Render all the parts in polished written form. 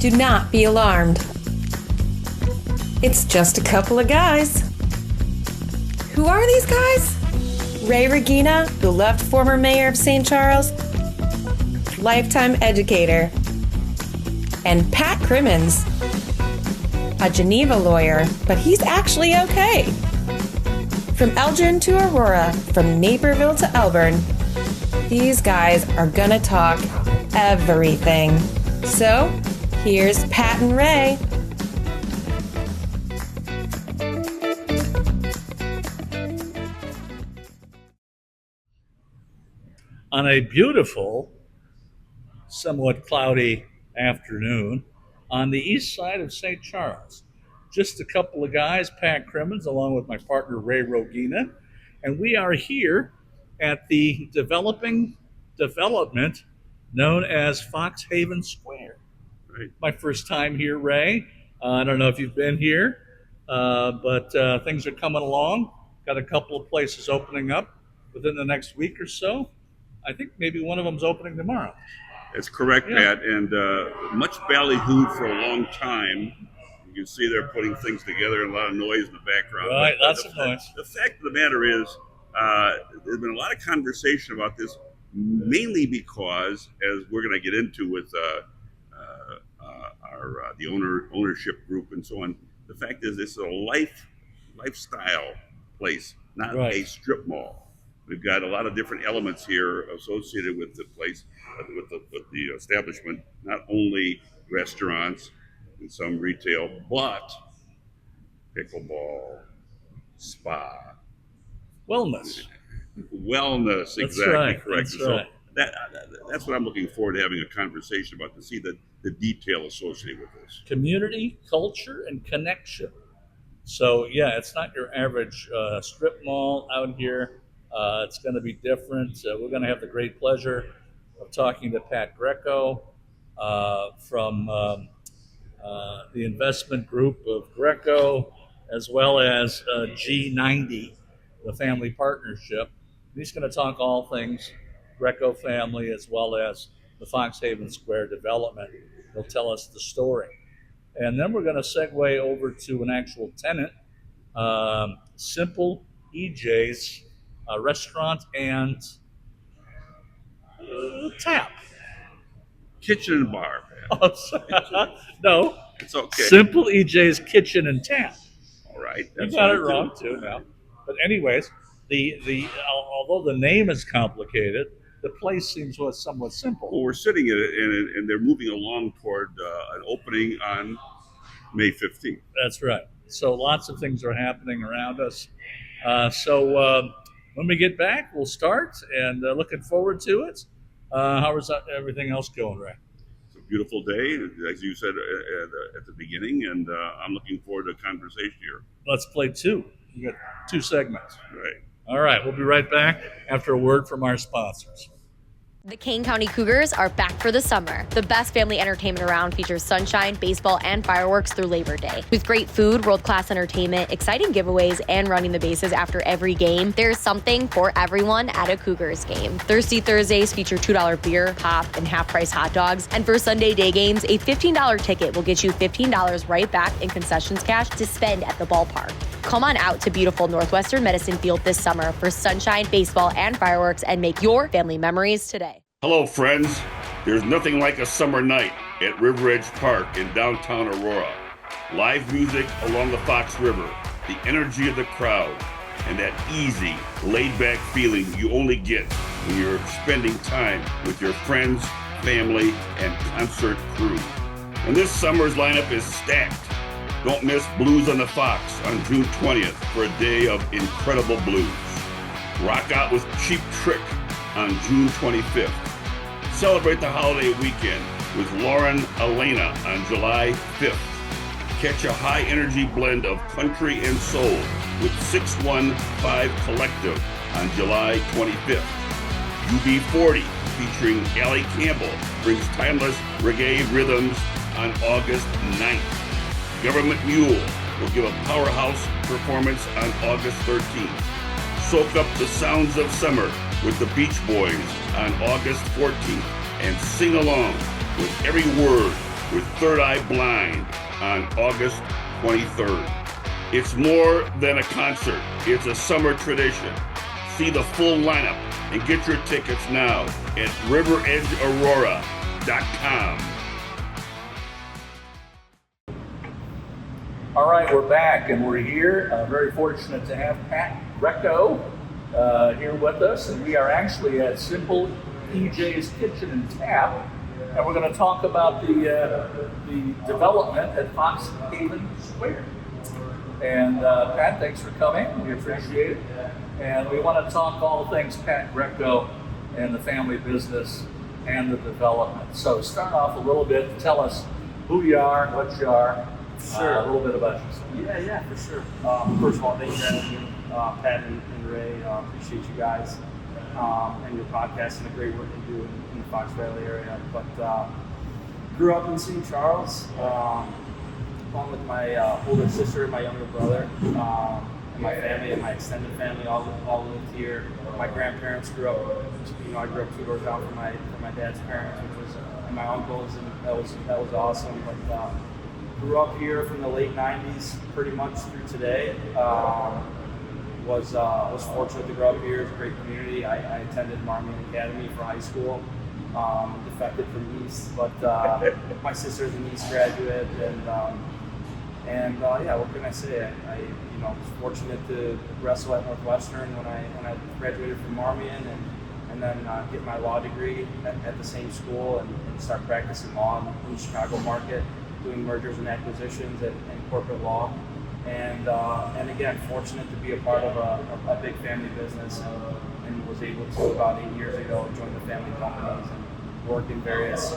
Do not be alarmed. It's just a couple of guys. Who are these guys? 𝐒𝐲, beloved former mayor of St. Charles, lifetime educator, and Pat Greco, a Geneva lawyer, but he's actually okay. From Elgin to Aurora, from Naperville to Elburn, these guys are gonna talk everything. So, here's Pat and Ray. On a beautiful, somewhat cloudy afternoon on the east side of St. Charles. Just a couple of guys, Pat Greco, along with my partner 𝐒𝐲, and we are here at the development known as Foxhaven Square. Right. My first time here, Ray. I don't know if you've been here, but things are coming along. Got a couple of places opening up within the next week or so. I think maybe one of them's opening tomorrow. That's correct, Yeah. Pat, and much ballyhooed for a long time. You can see they're putting things together and a lot of noise in the background. Right, But lots of noise. The fact of the matter is, there's been a lot of conversation about this, mainly because, as we're going to get into with the ownership group and so on, the fact is this is a lifestyle place, not Right. a strip mall. We've got a lot of different elements here associated with the place, with the establishment, not only restaurants and some retail, but pickleball, spa, Wellness. wellness. That's Exactly right, correct. that's So right. that's what I'm looking forward to having a conversation about, to see the detail associated with this. Community, culture, and connection. So yeah, it's not your average strip mall out here. It's going to be different. We're going to have the great pleasure of talking to Pat Greco from the investment group of Greco, as well as G90, the family partnership. He's going to talk all things Greco family, as well as the Foxhaven Square development. He'll tell us the story. And then we're going to segue over to an actual tenant, Simple 𝐒𝐲𝐸 restaurant and tap. Kitchen and bar, Pat. Oh, sorry. No, It's okay. Simple 𝐒𝐲𝐸's kitchen and tap. All right. You That's got it fine, wrong too now. But anyways, the although the name is complicated, the place seems somewhat simple. Well, we're sitting in it, and they're moving along toward an opening on May 15th. That's right. So lots of things are happening around us. So when we get back, we'll start, and looking forward to it. How is everything else going, Ray? It's a beautiful day, as you said at the beginning, and I'm looking forward to a conversation here. Let's play two. We got two segments. Right. All right, we'll be right back after a word from our sponsors. The Kane County Cougars are back for the summer. The best family entertainment around features sunshine, baseball, and fireworks through Labor Day. With great food, world-class entertainment, exciting giveaways, and running the bases after every game, there's something for everyone at a Cougars game. Thirsty Thursdays feature $2 beer, pop, and half-price hot dogs. And for Sunday day games, a $15 ticket will get you $15 right back in concessions cash to spend at the ballpark. Come on out to beautiful Northwestern Medicine Field this summer for sunshine, baseball, and fireworks, and make your family memories today. Hello, friends. There's nothing like a summer night at River Edge Park in downtown Aurora. Live music along the Fox River, the energy of the crowd, and that easy, laid-back feeling you only get when you're spending time with your friends, family, and concert crew. And this summer's lineup is stacked. Don't miss Blues on the Fox on June 20th for a day of incredible blues. Rock out with Cheap Trick on June 25th. Celebrate the holiday weekend with Lauren Elena on July 5th. Catch a high-energy blend of country and soul with 615 Collective on July 25th. UB40 featuring Allie Campbell brings timeless reggae rhythms on August 9th. Government Mule will give a powerhouse performance on August 13th. Soak up the sounds of summer with the Beach Boys on August 14th and sing along with every word with Third Eye Blind on August 23rd. It's more than a concert. It's a summer tradition. See the full lineup and get your tickets now at 𝐕𝐻𝐸aurora.com. All right, we're back and we're here. Very fortunate to have Pat Greco here with us, and we are actually at Simple EJ's Kitchen and Tap, and we're going to talk about the development at 𝐒𝐲𝐻𝐸 Square. And Pat, thanks for coming. We appreciate it. And we want to talk all things Pat Greco and the family business and the development. So start off a little bit. Tell us who you are, what you are. Sure. A little bit about yourself. Yeah, for sure. First of all, thank you for having me, Pat and Ray. Appreciate you guys and your podcast and the great work you do in the Fox Valley area. But grew up in St. Charles, along with my older sister and my younger brother, and my family and my extended family all lived here. My grandparents grew up. I grew up 2 doors down from my dad's parents, which was and my uncles, and that was awesome. But grew up here from the late '90s, pretty much through today. Was fortunate to grow up here. It's a great community. I attended Marmion Academy for high school. Defected from East, but my sister's an East graduate, and yeah, what can I say? I was fortunate to wrestle at Northwestern when I graduated from Marmion, and then get my law degree at the same school and start practicing law in the Chicago market, doing mergers and acquisitions and corporate law. And again, fortunate to be a part of a big family business, and was able to about 8 years ago join the family companies and work in various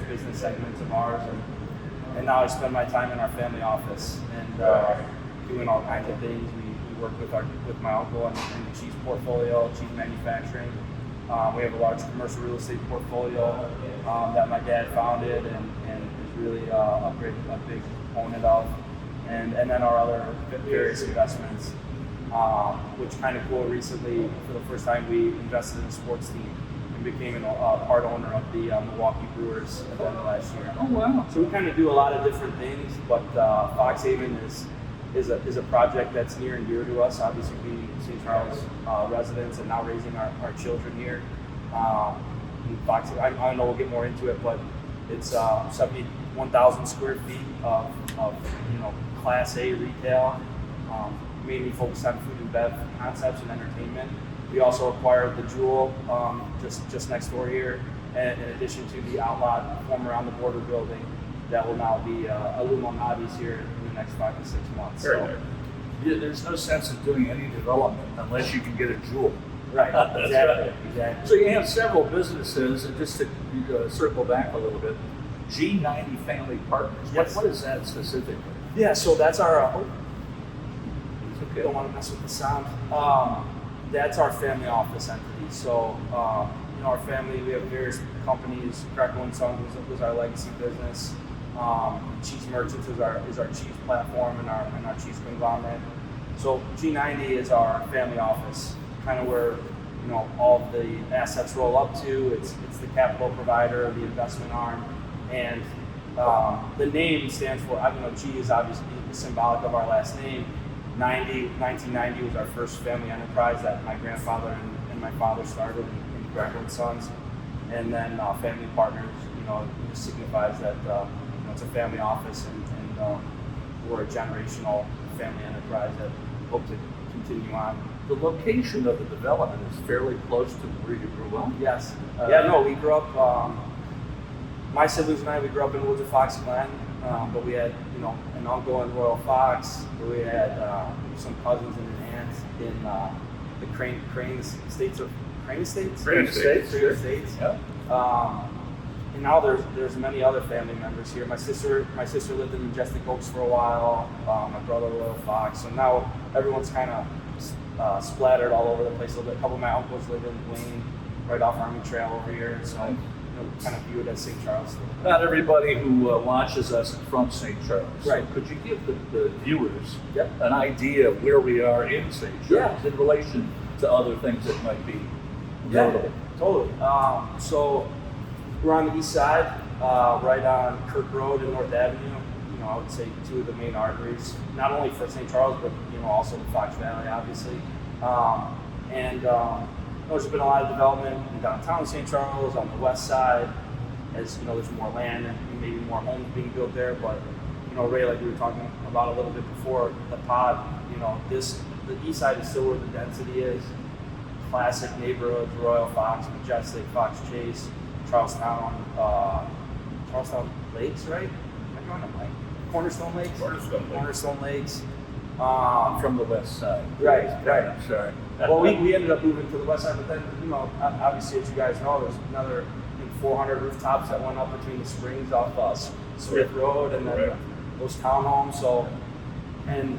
business segments of ours. And now I spend my time in our family office and doing all kinds of things. We work with my uncle and the cheese portfolio, cheese manufacturing. We have a large commercial real estate portfolio that my dad founded and is really a big component of. And then our other various investments, which kind of cool. Recently, for the first time, we invested in a sports team and became a part owner of the Milwaukee Brewers at the end of last year. Oh wow! So we kind of do a lot of different things, but 𝐒𝐲𝐻𝐸 is a project that's near and dear to us. Obviously, being St. Charles residents and now raising our children here. 𝐒𝐲𝐻𝐸, I know we'll get more into it, but it's 71,000 square feet of Class A retail, mainly focused on food and bev concepts and entertainment. We also acquired the Jewel just next door here, and in addition to the Outlaw former On the Border building that will now be 𝐒𝐢𝐻𝐸 here in the next 5 to 6 months. So, yeah, there's no sense in doing any development unless you can get a Jewel. Right, exactly. So you have several businesses, and just to circle back a little bit, G90 Family Partners. Yes. What is that specifically? Yeah, so that's our. Okay. Don't want to mess with the sound. That's our family office entity. So, our family, we have various companies. Greco and Sons was our legacy business. Cheese Merchants is our cheese platform and our cheese conglomerate. So G90 is our family office, kind of where all of the assets roll up to. It's the capital provider, the investment arm, and the name stands for. G is obviously symbolic of our last name. 1990 was our first family enterprise that my grandfather and my father started in Greco and Sons, and then Family Partners. It just signifies that it's a family office, and we're a generational family enterprise that hope to continue on. The location of the development is fairly close to where you grew up. Yes. We grew up. My siblings and I, we grew up in the woods of Fox Glen, but we had an uncle in Royal Fox. We had some cousins and an aunt in the Crane Estates. Yeah. And now there's many other family members here. My sister lived in Majestic Oaks for a while. My brother Royal Fox. So now everyone's kind of splattered all over the place a little bit. A couple of my uncles live in Wayne, right off Army Trail over here. So kind of view it as St. Charles. Not everybody who watches us is from St. Charles. Right. So could you give the viewers an idea of where we are in St. Charles in relation to other things that might be notable? Totally. So we're on the east side. right on Kirk Road and North Avenue. I would say two of the main arteries, not only for St. Charles, but also the Fox Valley, obviously. There's been a lot of development in downtown St. Charles on the west side, as there's more land and maybe more homes being built there. But Ray, like we were talking about a little bit before the pod, the east side is still where the density is. Classic neighborhoods: Royal, Fox, Majestic, Fox Chase, Charlestown Lakes, right? Am I going to Mike? Cornerstone Lakes. Cornerstone Lakes. From the west side. Right. I'm sorry. Well, we ended up moving to the west side, but then obviously, as you guys know, there's another 400 rooftops that went up between the springs off Smith Road, and then those townhomes. So, and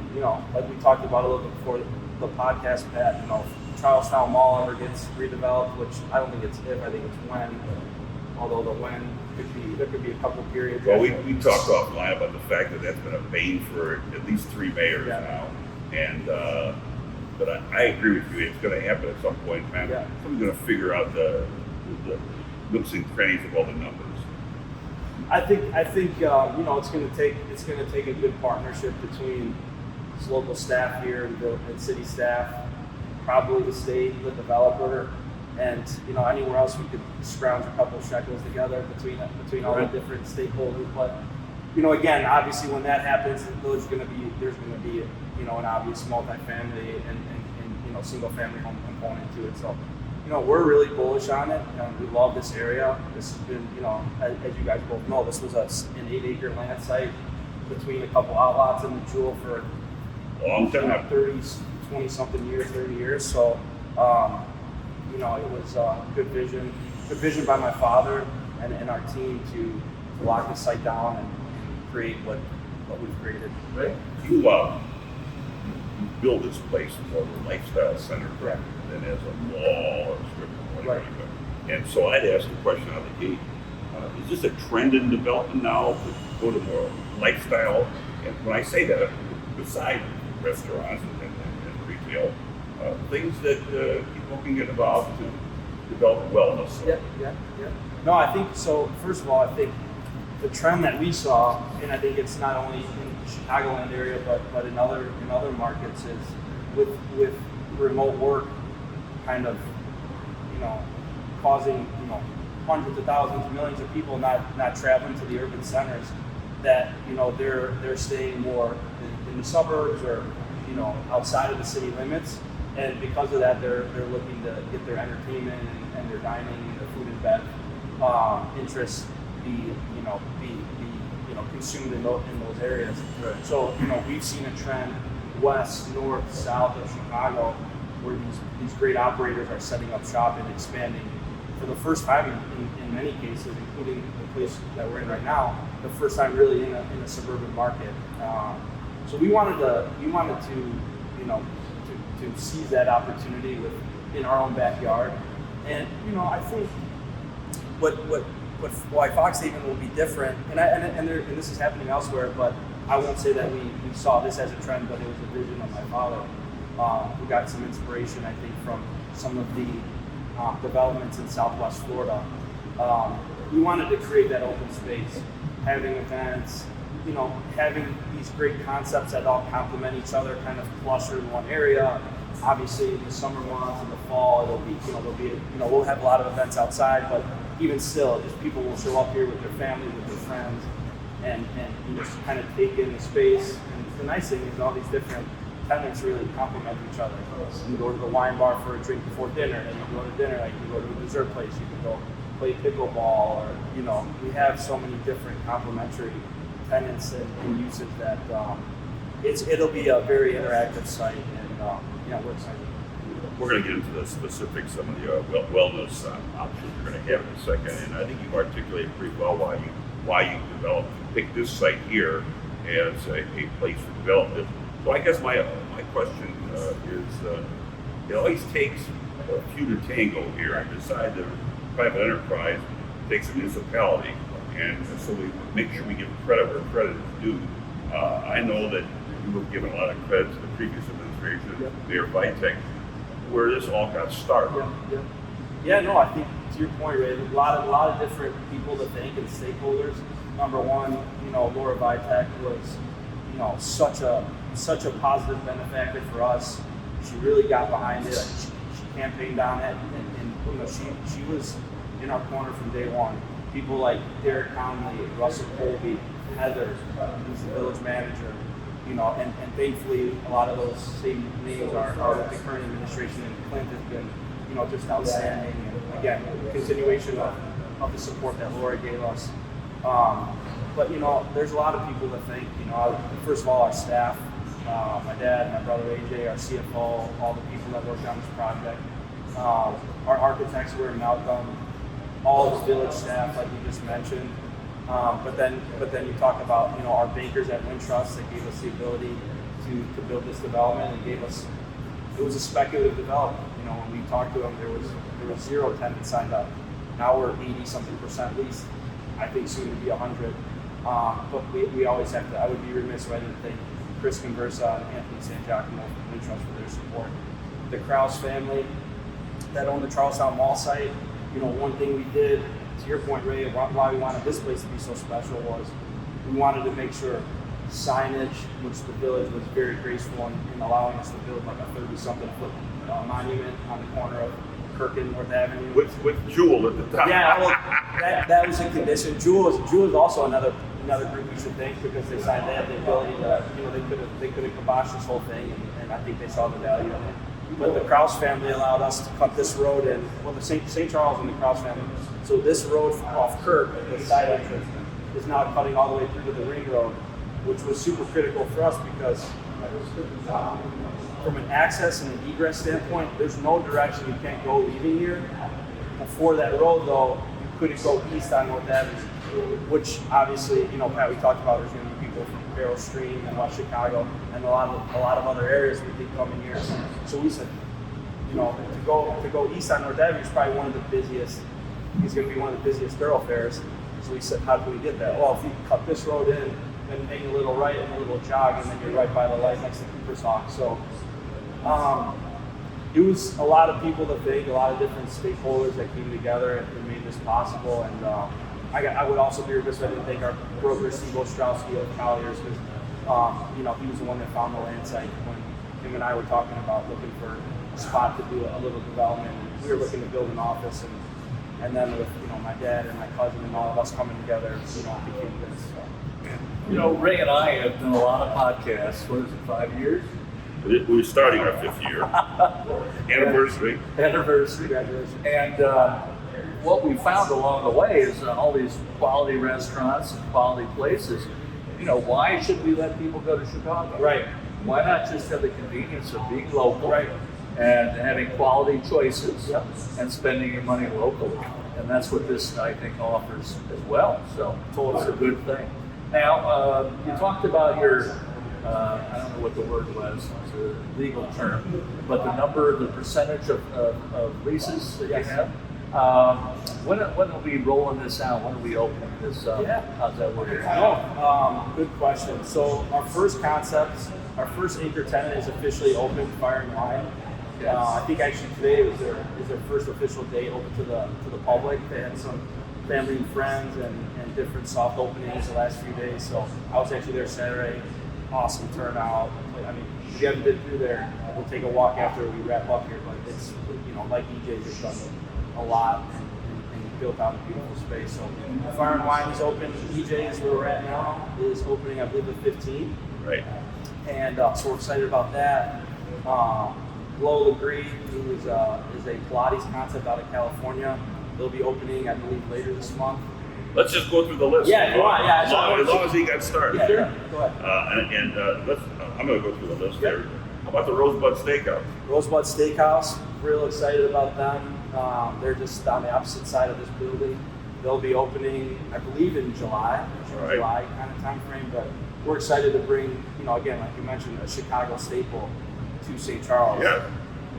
like we talked about a little bit before the podcast, Pat, Charlestown Mall ever gets redeveloped, which I don't think it's if, I think it's when. Although the when there could be a couple periods. Well, we talked offline about the fact that that's been a bane for at least 3 mayors now, and but I agree with you. It's going to happen at some point in time. Yeah. Someone's going to figure out the nooks and crannies of all the numbers. I think it's going to take a good partnership between local staff here and city staff, probably the state, the developer, and anywhere else we could scrounge a couple shekels together between all the different stakeholders. But again, obviously when that happens, there's going to be an obvious multifamily and single family home component to it. So we're really bullish on it. We love this area. This has been as you guys both know, this was an 8-acre land site between a couple outlots in the Jewel for Long time. 20 something years, 30 years. So it was good vision by my father and our team to lock the site down and create what we've created. Right. You build this place more of a lifestyle center than as a mall or a strip mall. Right. And so I'd ask a question out of the gate. Is this a trend in development now to go to more lifestyle? And when I say that, beside restaurants and retail, things that people can get involved to develop wellness. Yeah. No, I think so. First of all, I think the trend that we saw, and I think it's not only in the Chicagoland area, but in other markets, is with remote work kind of causing hundreds of thousands, millions of people not traveling to the urban centers, that they're staying more in the suburbs or outside of the city limits. And because of that, they're looking to get their entertainment and their dining and their food and bev interests be consumed in those areas. Right. So we've seen a trend west, north, south of Chicago where these great operators are setting up shop and expanding for the first time in many cases, including the place that we're in right now, the first time really in a suburban market. So we wanted to seize that opportunity in our own backyard. And I think why Fox Haven will be different, and this is happening elsewhere, but I won't say that we saw this as a trend, but it was a vision of my father. We got some inspiration, I think, from some of the developments in Southwest Florida. We wanted to create that open space, having events, having these great concepts that all complement each other, kind of clustered in one area. Obviously, the summer months and the fall, we'll have a lot of events outside, but even still, just people will show up here with their families, with their friends, and just kind of take in the space. And the nice thing is all these different tenants really complement each other. You can go to the wine bar for a drink before dinner, and you can go to dinner, like you can go to a dessert place, you can go play pickleball, or we have so many different complementary tenants and uses that it'll be a very interactive site, and we're excited. We're going to get into the specifics, some of the wellness options we're going to have in a second, and I think you've articulated pretty well why you developed, picked this site here as a place for development. So I guess my question is, it always takes a few to tango here, and beside the private enterprise, it takes a municipality, and so we make sure we give credit where credit is due. I know that you were given a lot of credit to the previous administration, Mayor Vitek, where this all got started. Yeah, no, I think to your point, Ray, a lot of different people to thank and stakeholders. Number one, Laura Vitek was, such a positive benefactor for us. She really got behind it. She campaigned on it, and she was in our corner from day one. People like Derek Conley, Russell Colby, Heather, who's the village manager, and thankfully a lot of those same names are with the current administration, and Clint has been, just outstanding. And again, continuation of the support that Laura gave us. But there's a lot of people to thank. First of all, our staff, my dad, my brother AJ, our CFO, all the people that worked on this project, our architects were in Malcolm, all the village staff, like you just mentioned. But then you talk about our bankers at Wintrust that gave us the ability to build this development and gave us. It was a speculative development. When we talked to them, there was 0 tenants signed up. Now we're 80-something% leased. I think soon to be 100. But we always have to. I would be remiss if I didn't thank Chris Conversa and Anthony St-Giacomo from Wintrust for their support. The Kraus family that owned the Charlestown Mall site. One thing we did, to your point, Ray, why we wanted this place to be so special was we wanted to make sure signage, which the village was very graceful in allowing us to build like a 30-something foot monument on the corner of Kirk and North Avenue. With Jewel at the top. Yeah, well, that was a condition. Jewel is also another group we should thank because they had the ability to, they could have kiboshed this whole thing, and I think they saw the value in it. But the Kraus family allowed us to cut this road in, the St. Charles and the Kraus family. So this road off Kirk, the side entrance, is now cutting all the way through to the ring road, which was super critical for us because from an access and an egress standpoint, there's no direction you can't go leaving here. Before that road, though, you couldn't go east on North Avenue, which obviously, Pat, we talked about there's going to be people from Barrow Stream and West Chicago and a lot of other areas we think coming here. So we said, to go east on North Avenue is probably one of the busiest. It's going to be one of the busiest thoroughfares. So we said, how can we get that? Well, if you cut this road in, then make a little right and a little jog, and then you're right by the light next to Cooper's Hawk. So it was a lot of people to thank, a lot of different stakeholders that came together and made this possible. And I would also be remiss if I didn't thank our broker, Steve Ostrowski of Colliers, because he was the one that found the land site when him and I were talking about looking for a spot to do a little development. And we were looking to build an office, and then with my dad and my cousin and all of us coming together, it became this. Ray and I have done a lot of podcasts. What is it, 5 years? We're starting our 5th year. Anniversary. Congratulations. And what we found along the way is all these quality restaurants and quality places. Why should we let people go to Chicago? Right. Why not just have the convenience of being local? Right. And having quality choices and spending your money locally. And that's what this, I think, offers as well. So it's a good thing. Now, you talked about your, I don't know what the word was, it's a legal term, but the percentage of leases that you have. When are we rolling this out? When are we opening this up? How's that working? Good question. So our first concept, our first anchor tenant is officially open, Fire and Wine. Yes. I think actually today is their first official date open to the public. They had some family and friends and different soft openings the last few days. So I was actually there Saturday. Awesome turnout. I mean, if you haven't been through there, we'll take a walk after we wrap up here. But it's like EJ just done a lot and built out a beautiful space. So Fire and Wine is open. EJ is where we're at now. Is opening, I believe, the 15th. Right. And so we're excited about that. Glow Legree, who is a Pilates concept out of California. They'll be opening, I believe, later this month. Let's just go through the list. Yeah, go on. Yeah, as long as he got started. Yeah, sure. Go ahead. I'm going to go through the list there. How about the Rosebud Steakhouse? Rosebud Steakhouse, real excited about them. They're just on the opposite side of this building. They'll be opening, I believe, in July, July kind of time frame. But we're excited to bring, again, like you mentioned, a Chicago staple to St. Charles. Yeah,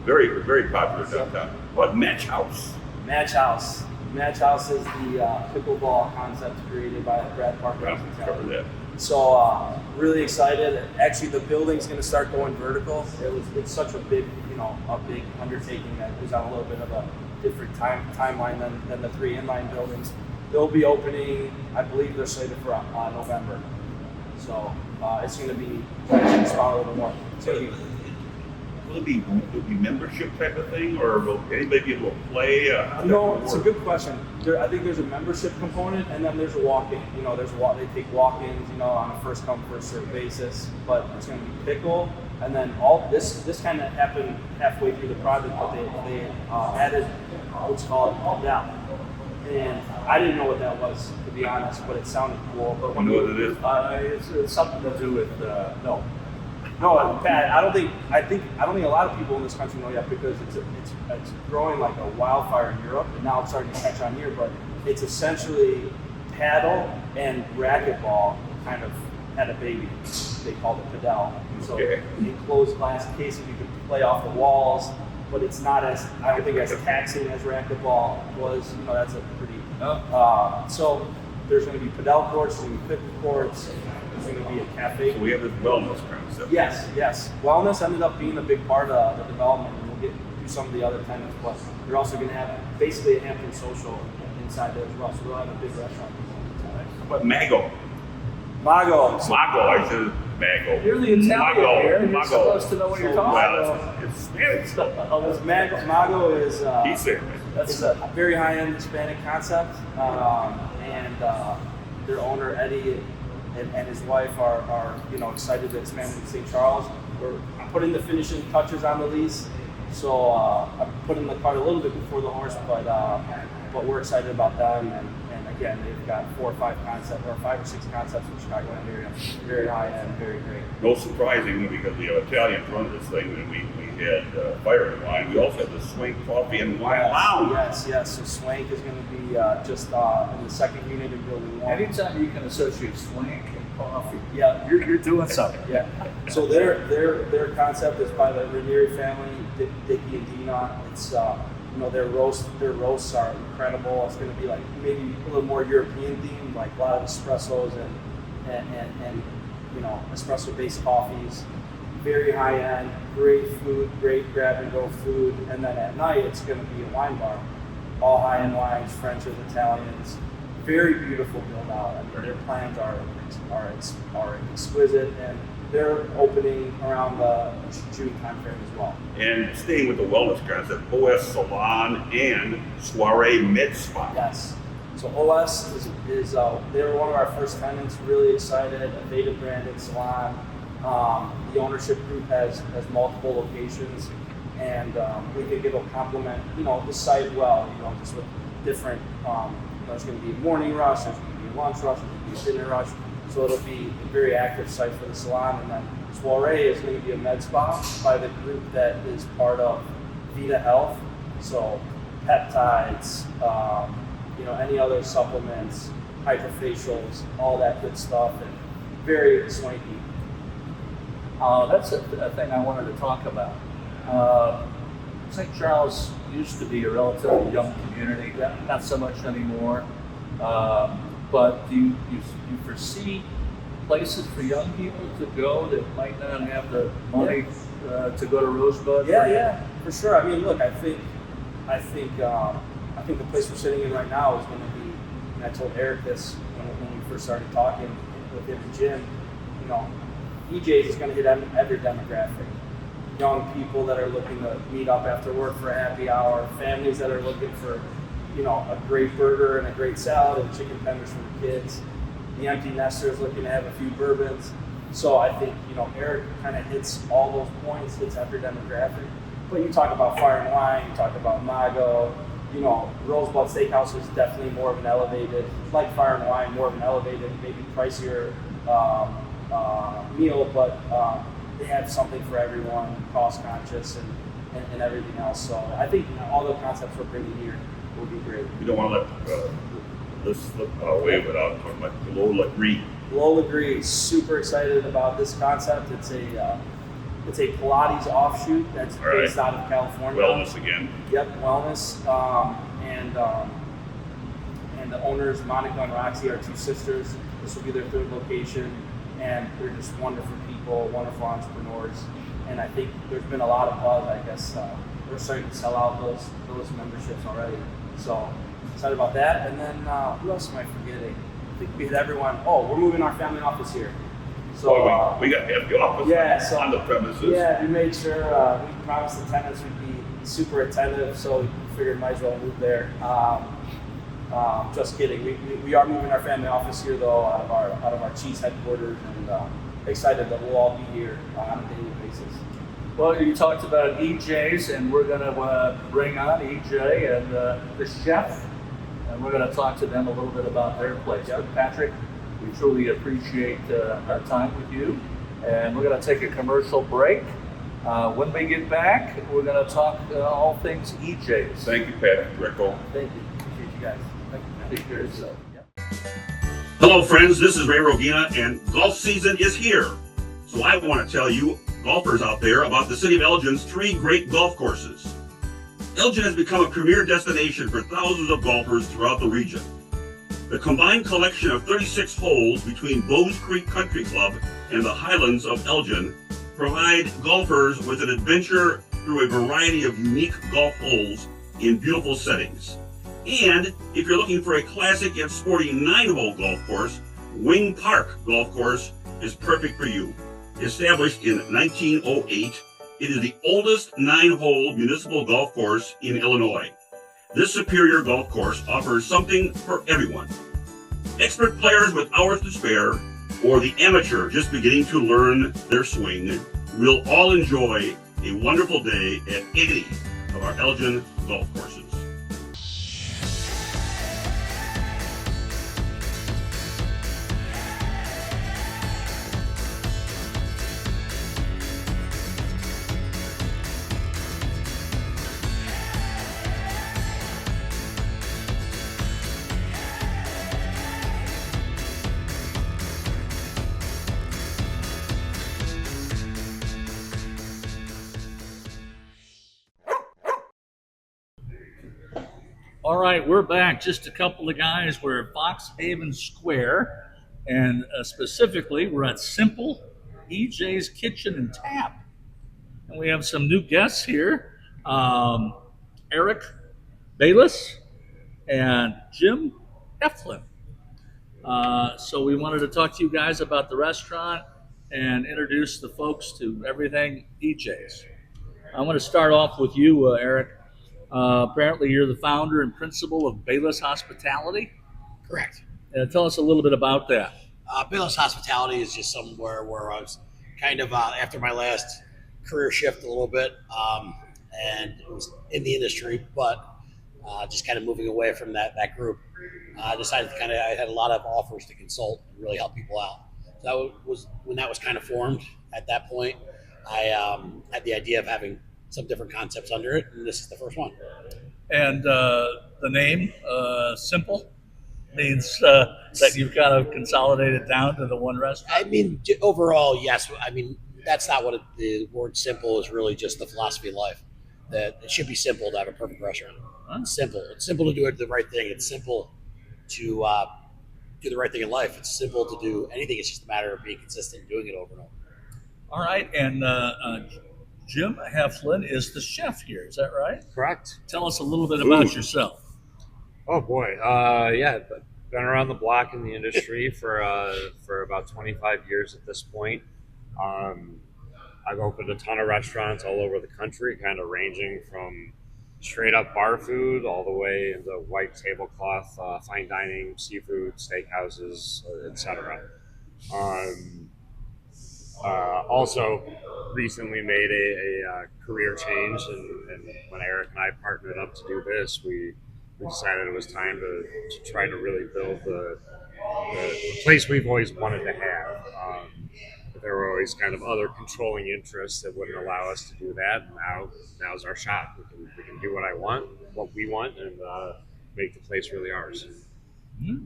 very, very popular downtown. What, Match House? Match House. Match House is the pickleball concept created by Brad Parker. Cover that. So really excited. Actually, the building's going to start going vertical. It's such a big, a big undertaking that is on a little bit of a different timeline than the 3 inline buildings. They'll be opening, I believe they're slated for November. So it's going to be a little more. Will it be membership type of thing, or will anybody be able to play? It's a good question. I think there's a membership component, and then there's a walk-in. They take walk-ins, on a first come first served basis. But it's going to be pickle, and then all this kind of happened halfway through the project, but they added what's called padel. And I didn't know what that was, to be honest, but it sounded cool. But You know what it is? It's something to do with no. No, Pat, I don't think a lot of people in this country know yet, because it's growing like a wildfire in Europe, and now it's starting to catch on here. But it's essentially paddle and racquetball kind of had a baby. They called it padel. So enclosed glass cases, you can play off the walls, but it's not as taxing as racquetball was. That's a pretty. So there's going to be padel courts, there's going to be pickle courts. There's going to be a cafe. So we have this wellness concept. Yes. Wellness ended up being a big part of the development, and we'll get to some of the other tenants. But you're also going to have basically a Hampton social inside there as well. So we'll have a big restaurant. But Mago. Mago. I said Mago. You're the Italian here. You're Mago. supposed to know what you're talking about. Well, it's Spanish. Mago is He's there. it's a very high-end Hispanic concept, and their owner Eddie and his wife are excited to expand in St. Charles. We're putting the finishing touches on the lease, so I'm putting the cart a little bit before the horse, but we're excited about them. And again, they've got 4 or 5 concepts, or 5 or 6 concepts in the Chicagoland area, very high end, very great. No surprising, because the Italians run this thing, and we had Fire and Wine. We also had the Swank Coffee and Wine Lounge. Yes. So Swank is going to be just in the second unit in Building 1. Anytime you can associate swank and coffee, Yeah. you're doing something. Yeah. So their concept is by the Ranieri family, Dickie and Dina. It's their roasts are incredible. It's going to be like maybe a little more European themed, like a lot of espressos and espresso based coffees. Very high end, great food, great grab and go food, and then at night it's going to be a wine bar, all high end wines, Frenches, Italians. Very beautiful build out. I mean, their plans are exquisite, and they're opening around the June timeframe as well. And staying with the wellness concept, OS Salon and Soiree Med Spa. Yes. So OS is they were one of our first tenants. Really excited. A native branded salon. The ownership group has multiple locations, and we think it'll complement the site well. Just with different. There's going to be a morning rush. There's going to be a lunch rush. There's going to be a dinner rush. So it'll be a very active site for the salon. And then Soiree is going to be a med spa by the group that is part of Vita Health. So peptides, any other supplements, hydrofacials, all that good stuff, and very swanky. That's a thing I wanted to talk about. St. Charles used to be a relatively young community, not so much anymore. But do you foresee places for young people to go that might not have the money to go to Rosebud? Yeah, for sure. I mean, look, I think the place we're sitting in right now is going to be. And I told Eric this when we first started talking with him and Jim. EJ's is going to hit every demographic. Young people that are looking to meet up after work for a happy hour, families that are looking for a great burger and a great salad and chicken tenders for the kids. The empty nesters looking to have a few bourbons. So I think, Eric kind of hits all those points, hits every demographic. But you talk about Fire and Wine, you talk about Mago, Rosebud Steakhouse is definitely more of an elevated, like Fire and Wine, more of an elevated, maybe pricier meal, but they have something for everyone, cost conscious and everything else. So I think all the concepts we're bringing here will be great. We don't want to let this slip away without talking about Lola Green. Lola Green, super excited about this concept. It's a Pilates offshoot that's based out of California. Wellness again. Yep, wellness. And the owners, Monica and Roxy, are 2 sisters. This will be their 3rd location, and they're just wonderful people, wonderful entrepreneurs. and I think there's been a lot of buzz. I guess we're starting to sell out those memberships already. So excited about that. And then who else am I forgetting? I think we had everyone. Oh, we're moving our family office here. So we got the office on the premises. Yeah, we made sure we promised the tenants we'd be super attentive, so we figured might as well move there. Just kidding. We are moving our family office here though, out of our Cheese headquarters, and excited that we'll all be here on a daily basis. Well, you talked about 𝐒𝐲𝐬's, and we're going to bring on 𝐒𝐲 and the chef, and we're going to talk to them a little bit about their place. But Patrick, we truly appreciate our time with you, and we're going to take a commercial break. When we get back, we're going to talk all things 𝐒𝐲𝐬's. Thank you, Pat Greco. Thank you. Appreciate you guys. Thank you. Take care of yourself. Hello, friends. This is 𝐒𝐲𝐬𝐬 and golf season is here. So I want to tell you, golfers out there, about the city of Elgin's 3 great golf courses. Elgin has become a premier destination for thousands of golfers throughout the region. The combined collection of 36 holes between Bowes Creek Country Club and the Highlands of Elgin provide golfers with an adventure through a variety of unique golf holes in beautiful settings. And if you're looking for a classic yet sporty 9-hole golf course, Wing Park Golf Course is perfect for you. Established in 1908, it is the oldest 9-hole municipal golf course in Illinois. This superior golf course offers something for everyone. Expert players with hours to spare, or the amateur just beginning to learn their swing, will all enjoy a wonderful day at any of our Elgin golf courses. All right, we're back. Just a couple of guys. We're at Foxhaven Square, and specifically, we're at Simple 𝐒𝐲𝐻's Kitchen and Tap. And we have some new guests here, Eric Bayless and Jim Eflin. So we wanted to talk to you guys about the restaurant and introduce the folks to everything 𝐒𝐲𝐻's. I want to start off with you, Eric. Apparently, you're the founder and principal of Bayless Hospitality. Correct. Tell us a little bit about that. Bayless Hospitality is just somewhere where I was kind of after my last career shift a little bit, and it was in the industry, but just kind of moving away from that group. I decided to I had a lot of offers to consult and really help people out. So that was when that was kind of formed. At that point, I had the idea of having some different concepts under it, and this is the first one. And the name, Simple, means that you've kind of consolidated down to the one restaurant? I mean, overall, yes. I mean, that's not what the word simple is really, just the philosophy of life. That it should be simple to have a perfect restaurant. Huh? It's simple. It's simple to do the right thing. It's simple to do the right thing in life. It's simple to do anything. It's just a matter of being consistent and doing it over and over. All right, and Jim Eflin is the chef here. Is that right? Correct. Tell us a little bit about yourself. Oh boy, yeah, been around the block in the industry for about 25 years at this point. I've opened a ton of restaurants all over the country, kind of ranging from straight up bar food all the way into white tablecloth, fine dining, seafood, steakhouses, etc. Also recently made a career change, and when Eric and I partnered up to do this, we decided it was time to try to really build the place we've always wanted to have. But there were always kind of other controlling interests that wouldn't allow us to do that. And now's our shot. We can do what we want, and make the place really ours.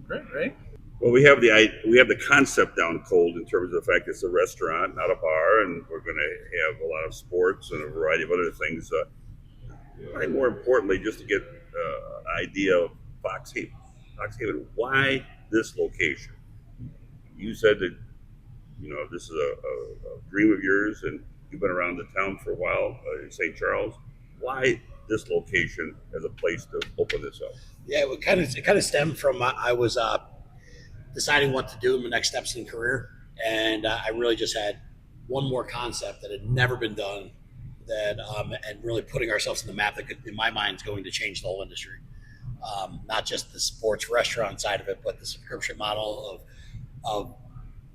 Great. Well, we have the concept down cold in terms of the fact it's a restaurant, not a bar, and we're going to have a lot of sports and a variety of other things. Probably more importantly, just to get an idea of Foxhaven. Foxhaven, why this location? You said that this is a dream of yours, and You've been around the town for a while, St. Charles. Why this location as a place to open this up? Yeah, it kind of stemmed from I was deciding what to do in my next steps in career, and I really just had one more concept that had never been done, that and really putting ourselves on the map that could, in my mind, is going to change the whole industry. Not just the sports restaurant side of it, but the subscription model of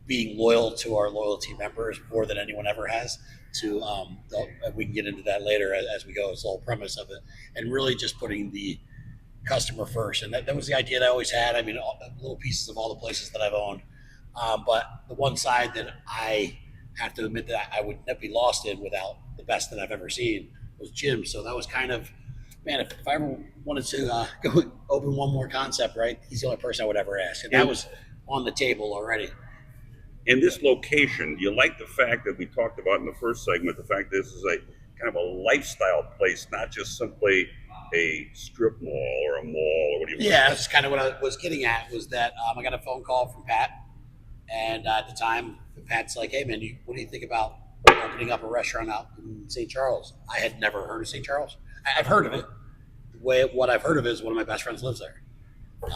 being loyal to our loyalty members more than anyone ever has. We can get into that later as we go. It's the whole premise of it, and really just putting the customer first. And that was the idea that I always had. I mean, little pieces of all the places that I've owned, but the one side that I have to admit that I would never be lost in without the best that I've ever seen was Jim. So that was kind of, man, if I ever wanted to go open one more concept, right, he's the only person I would ever ask. And that was on the table already. In this location, you like the fact that we talked about in the first segment, the fact this is a kind of a lifestyle place, not just simply a strip mall or a mall or what do you want? Yeah, that's kind of what I was getting at, was that I got a phone call from Pat, and at the time, Pat's like, hey man, what do you think about opening up a restaurant out in St. Charles? I had never heard of St. Charles. I've heard of it. What I've heard of is one of my best friends lives there.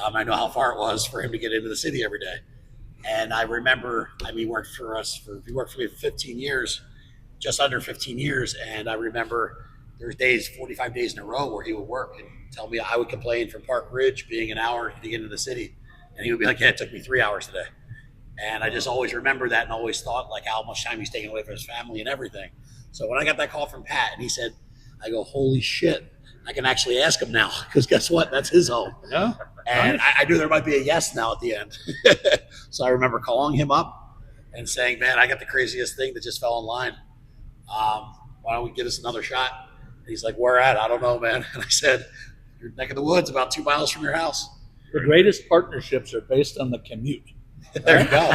I know how far it was for him to get into the city every day. And I remember, he worked for me for 15 years, just under 15 years. And I remember there's days, 45 days in a row, where he would work and tell me I would complain from Park Ridge being an hour to get into the city. And he would be like, yeah, it took me 3 hours today. And I just always remember that, and always thought like how much time he's taking away from his family and everything. So when I got that call from Pat and he said, I go, holy shit, I can actually ask him now, because guess what? That's his home. Yeah. And I knew there might be a yes now at the end. So I remember calling him up and saying, man, I got the craziest thing that just fell in line. Why don't we give us another shot? And he's like, where at? I don't know, man. And I said, your neck of the woods, about 2 miles from your house. The greatest partnerships are based on the commute. There you go.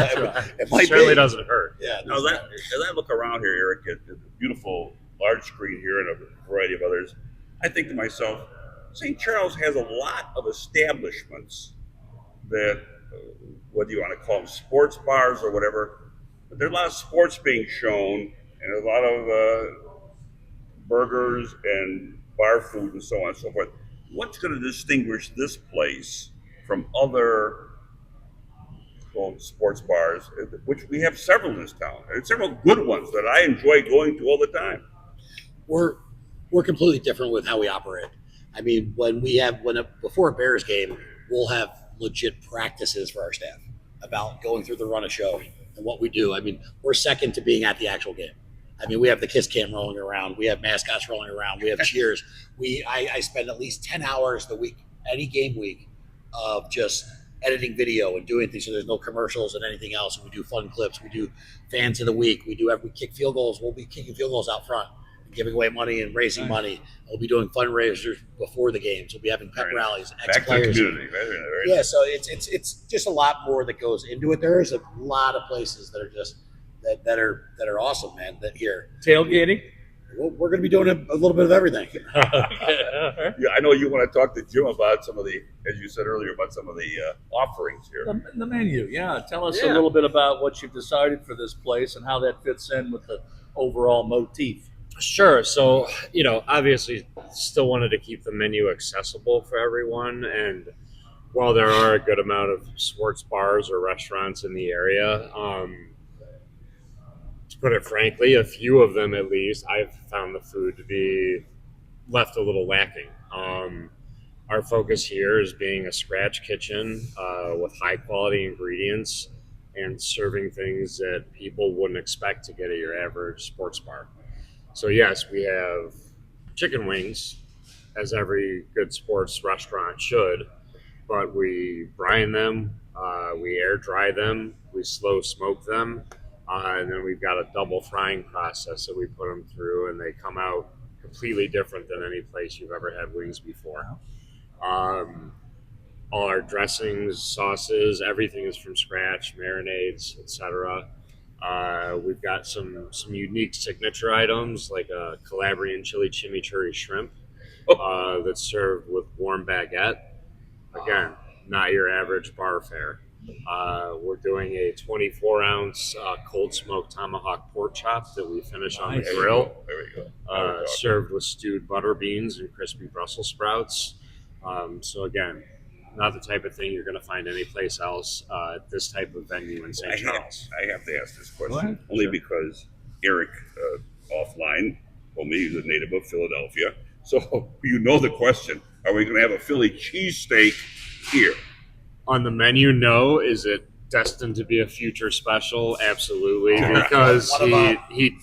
It might certainly be. doesn't hurt. Yeah. Now, as I look around here, Eric, at the beautiful large screen here and a variety of others, I think to myself, St. Charles has a lot of establishments that, what do you want to call them, sports bars or whatever, but there are a lot of sports being shown and a lot of burgers and bar food and so on and so forth. What's going to distinguish this place from other sports bars, which we have several in this town, and several good ones that I enjoy going to all the time? We're completely different with how we operate. I mean, before a Bears game, we'll have legit practices for our staff about going through the run of show and what we do. I mean, we're second to being at the actual game. I mean, we have the kiss cam rolling around, we have mascots rolling around, we have cheers. I spend at least 10 hours the week, any game week, of just editing video and doing things so there's no commercials and anything else. And we do fun clips. We do fans of the week. We kick field goals. We'll be kicking field goals out front and giving away money and raising money. We'll be doing fundraisers before the games. We'll be having pep rallies, ex-players. Back to the community. Yeah, so it's just a lot more that goes into it. There is a lot of places that are just that are awesome, man. That here Tailgating. We're going to be doing a little bit of everything. Yeah, I know you want to talk to Jim about some of the, as you said earlier, about some of the offerings here. The menu, yeah. Tell us a little bit about what you've decided for this place and how that fits in with the overall motif. Sure. So, obviously still wanted to keep the menu accessible for everyone. And while there are a good amount of sports bars or restaurants in the area, to put it frankly, a few of them at least, I've found the food to be left a little lacking. Our focus here is being a scratch kitchen with high quality ingredients and serving things that people wouldn't expect to get at your average sports bar. So yes, we have chicken wings, as every good sports restaurant should, but we brine them, we air dry them, we slow smoke them, and then we've got a double frying process that we put them through, and they come out completely different than any place you've ever had wings before. All our dressings, sauces, everything is from scratch, marinades, etc. We've got some unique signature items like a Calabrian chili chimichurri shrimp that's served with warm baguette. Again, not your average bar fare. We're doing a 24-ounce cold smoked tomahawk pork chop that we finish on the grill. There we go. Served with stewed butter beans and crispy Brussels sprouts. So again, not the type of thing you're going to find anyplace else at this type of venue in St. Charles. I have to ask this question only because Eric offline told me he's a native of Philadelphia. So you know the question: are we going to have a Philly cheesesteak here? On the menu, no. Is it destined to be a future special? Absolutely, because he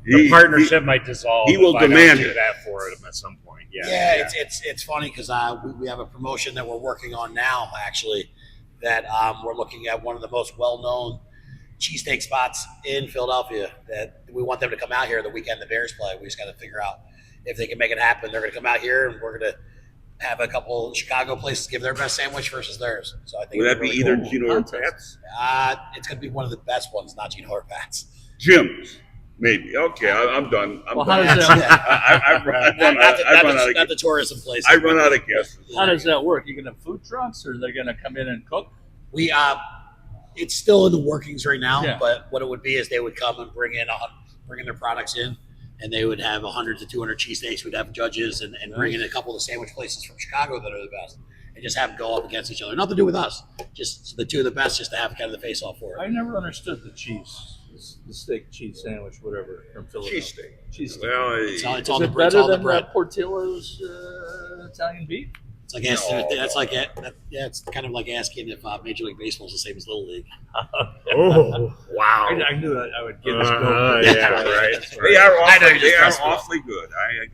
the partnership might dissolve. He will demand it. That for him at some point. Yeah. It's funny because we have a promotion that we're working on now, actually, that we're looking at one of the most well-known cheesesteak spots in Philadelphia that we want them to come out here the weekend the Bears play. We just got to figure out if they can make it happen. They're going to come out here, and we're going to have a couple Chicago places give their best sandwich versus theirs. So I think would that be either Gino or Pat's? It's going to be one of the best ones, not Gino or Pat's. Jim's, maybe. Okay, I'm done. How does that? Not the tourism place. I run out of guests. How does that work? You gonna have food trucks, or they're gonna come in and cook? It's still in the workings right now. Yeah. But what it would be is they would come and bring in their products in. And they would have 100 to 200 cheesesteaks. We'd have judges and bring in a couple of the sandwich places from Chicago that are the best, and just have them go up against each other. Nothing to do with us, just the two of the best, just to have kind of the face off for it. I never understood the steak cheese sandwich, whatever, from Philadelphia. Cheesesteak. Well, It's all Is the it bread. better than Portillo's Italian beef? It's kind of like asking if Major League Baseball is the same as Little League. Oh, wow! I knew that I would get this going. Right. They are I awfully good.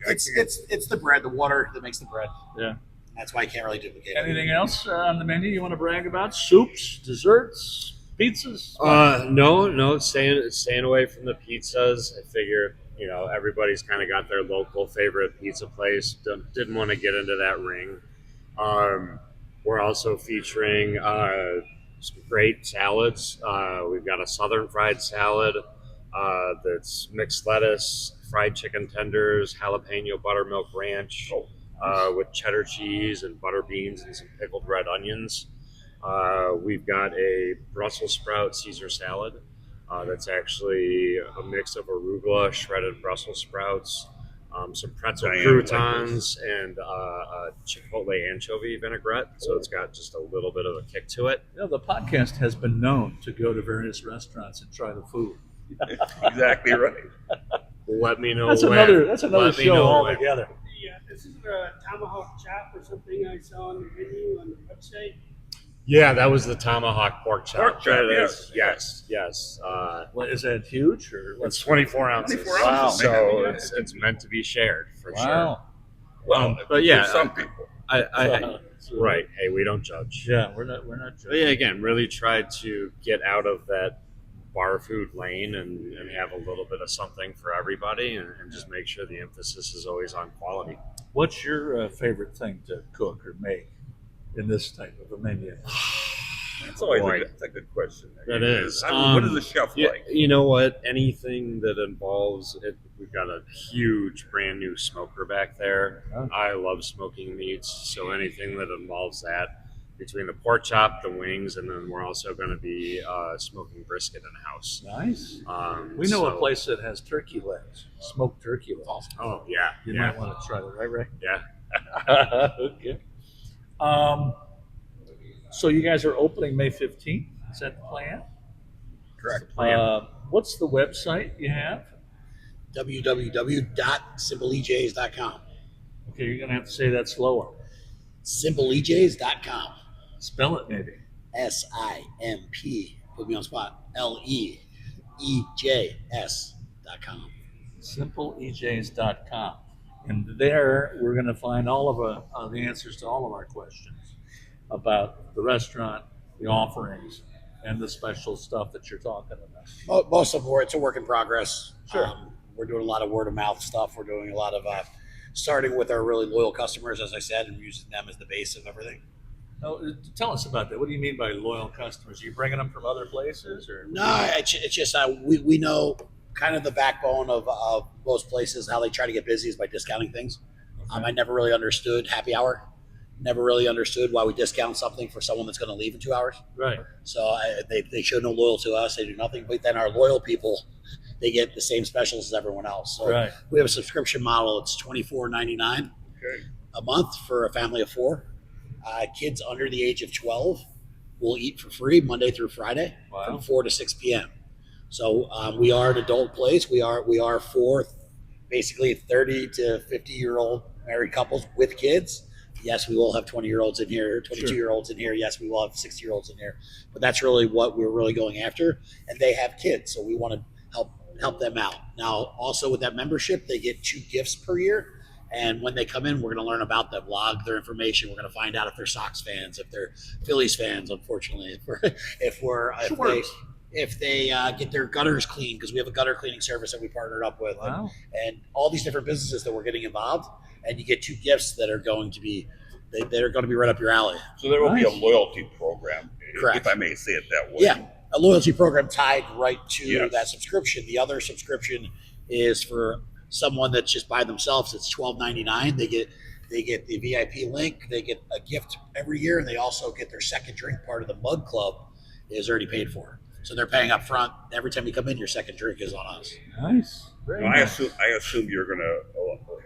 It's the bread, the water that makes the bread. Yeah. That's why you can't really duplicate it. Anything else on the menu you want to brag about? Soups, desserts, pizzas? No. Staying away from the pizzas. I figure everybody's kind of got their local favorite pizza place. Didn't want to get into that ring. We're also featuring some great salads. We've got a southern fried salad that's mixed lettuce, fried chicken tenders, jalapeno buttermilk ranch with cheddar cheese and butter beans and some pickled red onions. We've got a Brussels sprout Caesar salad that's actually a mix of arugula, shredded Brussels sprouts, some pretzel croutons, and chipotle anchovy vinaigrette. So it's got just a little bit of a kick to it. The podcast has been known to go to various restaurants and try the food. Exactly right. Let me know. That's another show altogether. This is a tomahawk chop or something I saw on the menu on the website. Yeah, that was the tomahawk pork chop. Pork chop, yes. What, is that huge? Or it's 24 ounces. 24 Wow. ounces. So it's meant to be shared for sure. Well, but yeah, for some people. Right. Hey, we don't judge. Yeah, we're not But judging. yeah, again, really tried to get out of that bar food lane and have a little bit of something for everybody and just make sure the emphasis is always on quality. What's your favorite thing to cook or make in this type of a menu? That's always Boy. a good question. That is. What is the chef like? You know what? Anything that involves it, we've got a huge brand new smoker back there. Oh. I love smoking meats, so anything that involves that, between the pork chop, the wings, and then we're also going to be smoking brisket in the house. Nice. We know a so- place that has turkey legs, smoked turkey legs. Oh yeah, You yeah, might want to try that, right, Ray? yeah. Okay. So you guys are opening May 15th. Is that the plan? Correct. What's the website you have? www.simpleejs.com. Okay, you're going to have to say that slower. Simpleejs.com. Spell it, maybe. SIMP. Put me on spot. LEEJS.com. SimpleEJs.com. And there we're going to find all of the answers to all of our questions about the restaurant, the offerings, and the special stuff that you're talking about. Most of it's a work in progress. Sure. We're doing a lot of word of mouth stuff. We're doing a lot of starting with our really loyal customers, as I said, and using them as the base of everything. Now, tell us about that. What do you mean by loyal customers? Are you bringing them from other places, or No, it's just we know kind of the backbone of most places, how they try to get busy is by discounting things. I never really understood happy hour. never really understood why we discount something for someone that's going to leave in 2 hours. Right. So they show no loyalty to us. They do nothing. But then our loyal people, they get the same specials as everyone else. So Right. we have a subscription model. It's $24.99 a month for a family of 4. Kids under the age of 12 will eat for free Monday through Friday from 4 to 6 p.m. So we are an adult place. We are for basically 30 to 50-year-old married couples with kids. Yes, we will have 20-year-olds in here, 22-year-olds in here. Yes, we will have 60-year-olds in here. But that's really what we're really going after. And they have kids, so we want to help them out. Now, also with that membership, they get 2 gifts per year. And when they come in, we're going to learn about them, log their information. We're going to find out if they're Sox fans, if they're Phillies fans, unfortunately, if they get their gutters cleaned, because we have a gutter cleaning service that we partnered up with, and all these different businesses that we're getting involved. And you get 2 gifts that are going to be right up your alley. So there will be a loyalty program, Correct. if I may say it that way. Yeah, a loyalty program tied right to that subscription. The other subscription is for someone that's just by themselves. It's $12.99. They get the VIP link. They get a gift every year, and they also get their second drink. Part of the mug club is already paid for. So they're paying up front. Every time you come in, your second drink is on us. Nice. Very nice. I assume you're going to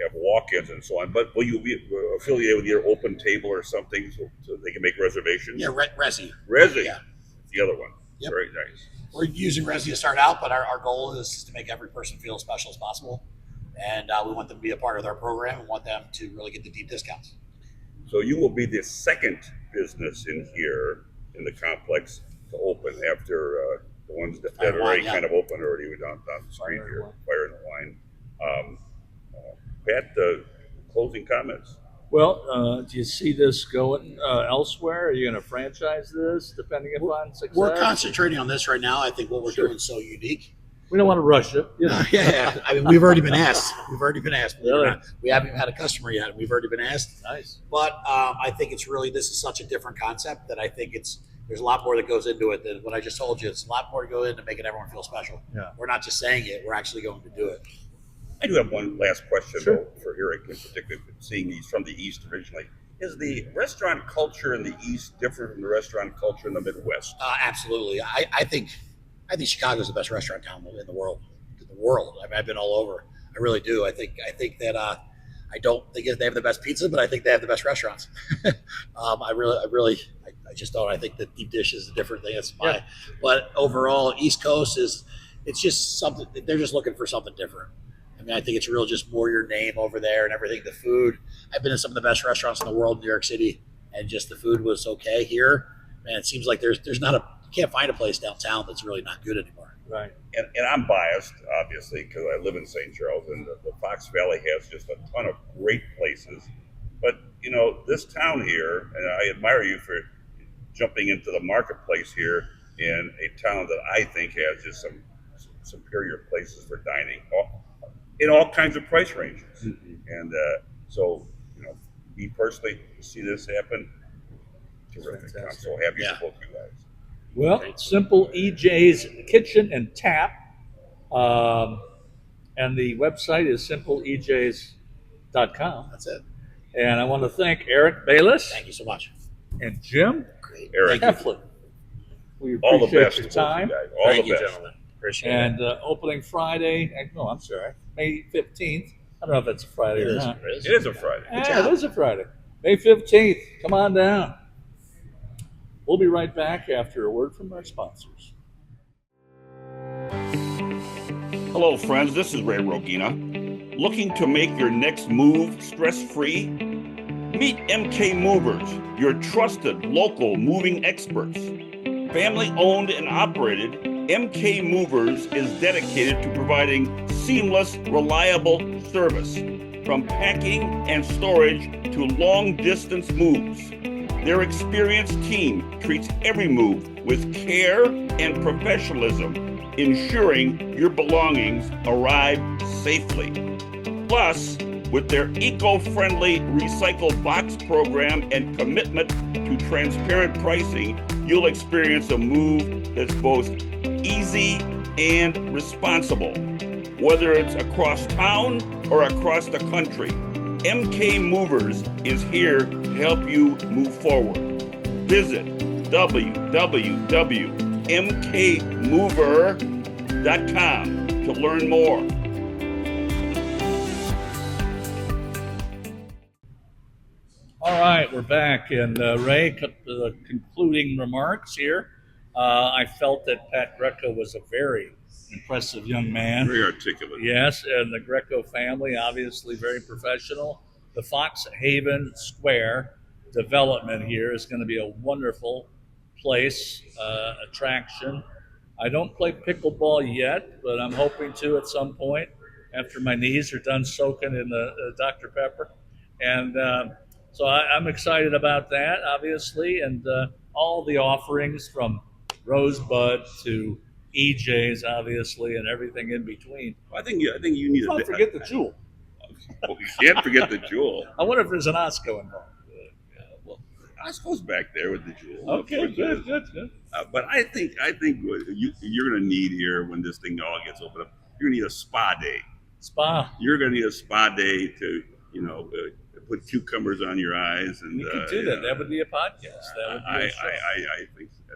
have walk-ins and so on, but will you be affiliated with your open table or something so they can make reservations? Yeah, Resi. Yeah. The other one. Yep. Very nice. We're using Resi to start out, but our goal is to make every person feel as special as possible. And we want them to be a part of our program and want them to really get the deep discounts. So you will be the second business in here in the complex to open after the ones that are already kind of open already down the street here, Fire and Wine. Pat, closing comments. Well, do you see this going elsewhere? Are you going to franchise this, depending upon success? We're concentrating on this right now. I think what we're doing is so unique. We don't want to rush it. You know. Yeah. I mean, we've already been asked. Really? We haven't even had a customer yet, and we've already been asked. Nice. But I think this is such a different concept that I think there's a lot more that goes into it than what I just told you. It's a lot more to go into making everyone feel special. Yeah. We're not just saying it; we're actually going to do it. I do have one last question though, for Eric in particular, seeing he's from the East originally. Is the restaurant culture in the East different from the restaurant culture in the Midwest? Absolutely. I think Chicago is the best restaurant town in the world. I mean, I've been all over. I really do. I think that I don't think they have the best pizza, but I think they have the best restaurants. I just don't. I think that deep dish is a different thing. But overall, East Coast it's just something. They're just looking for something different. I mean, I think it's real just more your name over there and everything. The food. I've been in some of the best restaurants in the world in New York City, and just the food was okay. Here, man, it seems like you can't find a place downtown that's really not good anymore. Right. And I'm biased, obviously, because I live in St. Charles, and the Fox Valley has just a ton of great places. But, this town here, and I admire you for jumping into the marketplace here in a town that I think has just some superior places for dining in all kinds of price ranges. Mm-hmm. And so, me personally, to see this happen, terrific. I'm so happy for both you guys. Well, Simple EJ's Kitchen and Tap, and the website is simpleejs.com. That's it. And I want to thank Eric Bayless. Thank you so much. And Jim Eric Heflin. We all the appreciate best your time. Thank you, gentlemen. Appreciate it. And opening Friday, May 15th. I don't know if it's a Friday or not. It is a Friday. Yeah, it is a Friday. May 15th. Come on down. We'll be right back after a word from our sponsors. Hello, friends. This is Ray Rogina. Looking to make your next move stress-free? Meet MK Movers, your trusted local moving experts. Family-owned and operated, MK Movers is dedicated to providing seamless, reliable service, from packing and storage to long-distance moves. Their experienced team treats every move with care and professionalism, ensuring your belongings arrive safely. Plus, with their eco-friendly recycled box program and commitment to transparent pricing, you'll experience a move that's both easy and responsible. Whether it's across town or across the country, MK Movers is here to help you move forward. Visit www.mkmover.com to learn more. All right, we're back. And Ray, concluding remarks here. I felt that Pat Greco was a very impressive young man. Very articulate. Yes, and the Greco family, obviously very professional. The 𝐒𝐲𝐻𝐕 Square development here is going to be a wonderful place, attraction. I don't play pickleball yet, but I'm hoping to at some point after my knees are done soaking in the Dr. Pepper. And so I'm excited about that, obviously, and all the offerings from Rosebud to EJ's, obviously, and everything in between. I think you need Don't forget the Jewel. Well, you can't forget the Jewel. I wonder if there's an Osco involved. Well, Osco's back there with the Jewel. Okay, good. But I think what you're going to need here when this thing all gets opened up, you're going to need a spa day. Spa. You're going to need a spa day to, put cucumbers on your eyes, and you could do that. That would be a podcast. That would be a show. I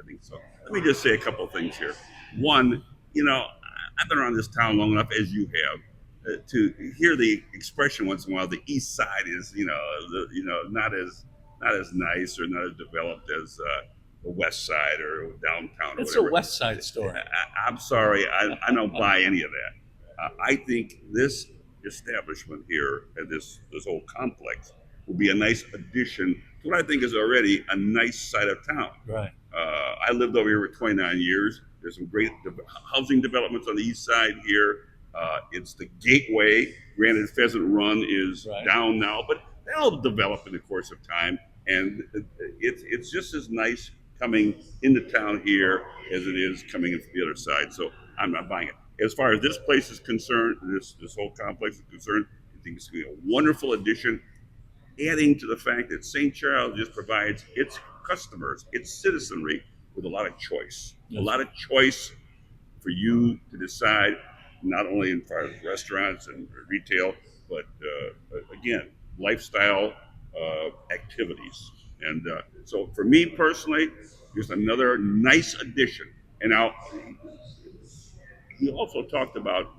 think so. Let me just say a couple of things here. One, I've been around this town long enough, as you have, to hear the expression once in a while. The East Side is, not as nice or not as developed as the West Side or downtown. It's or a West Side story. I'm sorry, I don't buy any of that. I think this establishment here and this whole complex will be a nice addition to what I think is already a nice side of town. Right. I lived over here for 29 years. There's some great housing developments on the east side here. It's the gateway. Granted, Pheasant Run is down now, but they'll develop in the course of time. And it's just as nice coming into town here as it is coming in from the other side. So I'm not buying it. As far as this place is concerned, this whole complex is concerned, I think it's going to be a wonderful addition, adding to the fact that St. Charles just provides its customers, its citizenry, with a lot of choice. Yes. A lot of choice for you to decide, not only as far as restaurants and retail, but again, lifestyle activities. And so for me personally, just another nice addition. And now, he also talked about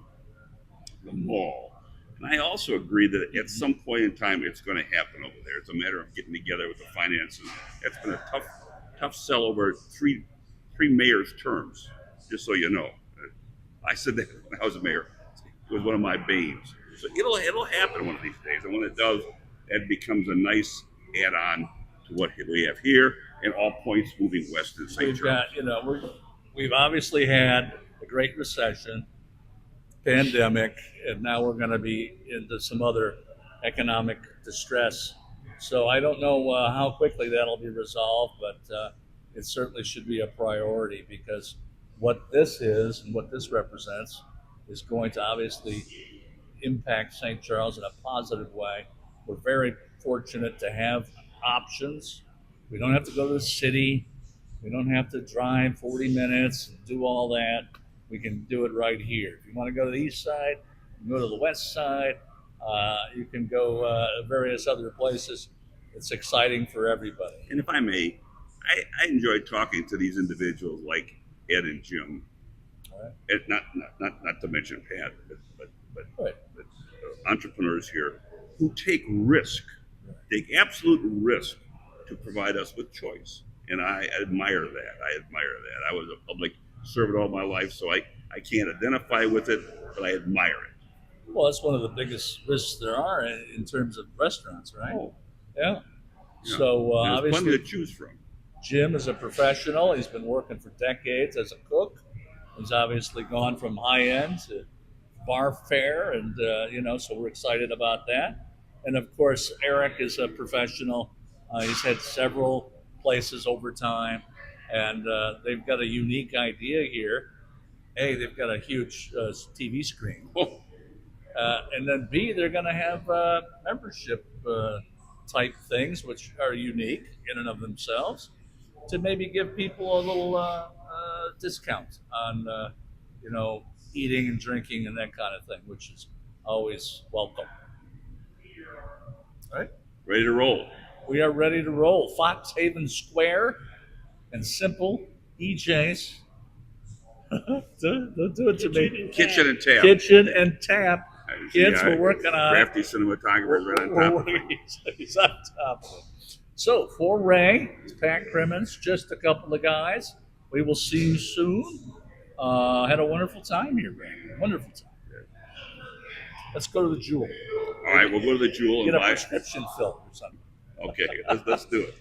the mall. And I also agree that at some point in time, it's going to happen over there. It's a matter of getting together with the finances. It's been a tough sell over three mayor's terms, just so you know. I said that when I was a mayor. It was one of my banes. So it'll happen one of these days. And when it does, it becomes a nice add-on to what we have here, and all points moving west in St. Charles. We've obviously had a Great Recession, pandemic, and now we're going to be into some other economic distress. So I don't know how quickly that'll be resolved, but it certainly should be a priority, because what this is and what this represents is going to obviously impact St. Charles in a positive way. We're very fortunate to have options. We don't have to go to the city. We don't have to drive 40 minutes and do all that. We can do it right here. If you want to go to the east side, you can go to the west side. You can go various other places. It's exciting for everybody. And if I may, I enjoy talking to these individuals like Ed and Jim. All right. Not to mention Pat, but Right. entrepreneurs here who take absolute risk to provide us with choice. And I admire that. I was a public servant all my life, so I can't identify with it, but I admire it. Well, that's one of the biggest risks there are in terms of restaurants, right? Oh. Yeah. Yeah. So There's obviously, plenty to choose from. Jim is a professional. He's been working for decades as a cook. He's obviously gone from high end to bar fare, and so we're excited about that. And of course, Eric is a professional. He's had several places over time, and they've got a unique idea here. A, they've got a huge TV screen. And then B, they're going to have membership type things, which are unique in and of themselves, to maybe give people a little discount on, eating and drinking and that kind of thing, which is always welcome. Ready to roll. We are ready to roll. Foxhaven Square and Simple EJ's. Don't do it to me. Kitchen and tap. Kitchen and tap. Kids, Yeah, we're working on crafty cinematographers right on top of it. He's on top of it. So for Ray, it's Pat Crimmins, just a couple of guys. We will see you soon. Had a wonderful time here, Ray. Wonderful time. Let's go to the Jewel. All right, we'll go to the Jewel Get and a buy. prescription filled or something. Okay, let's do it.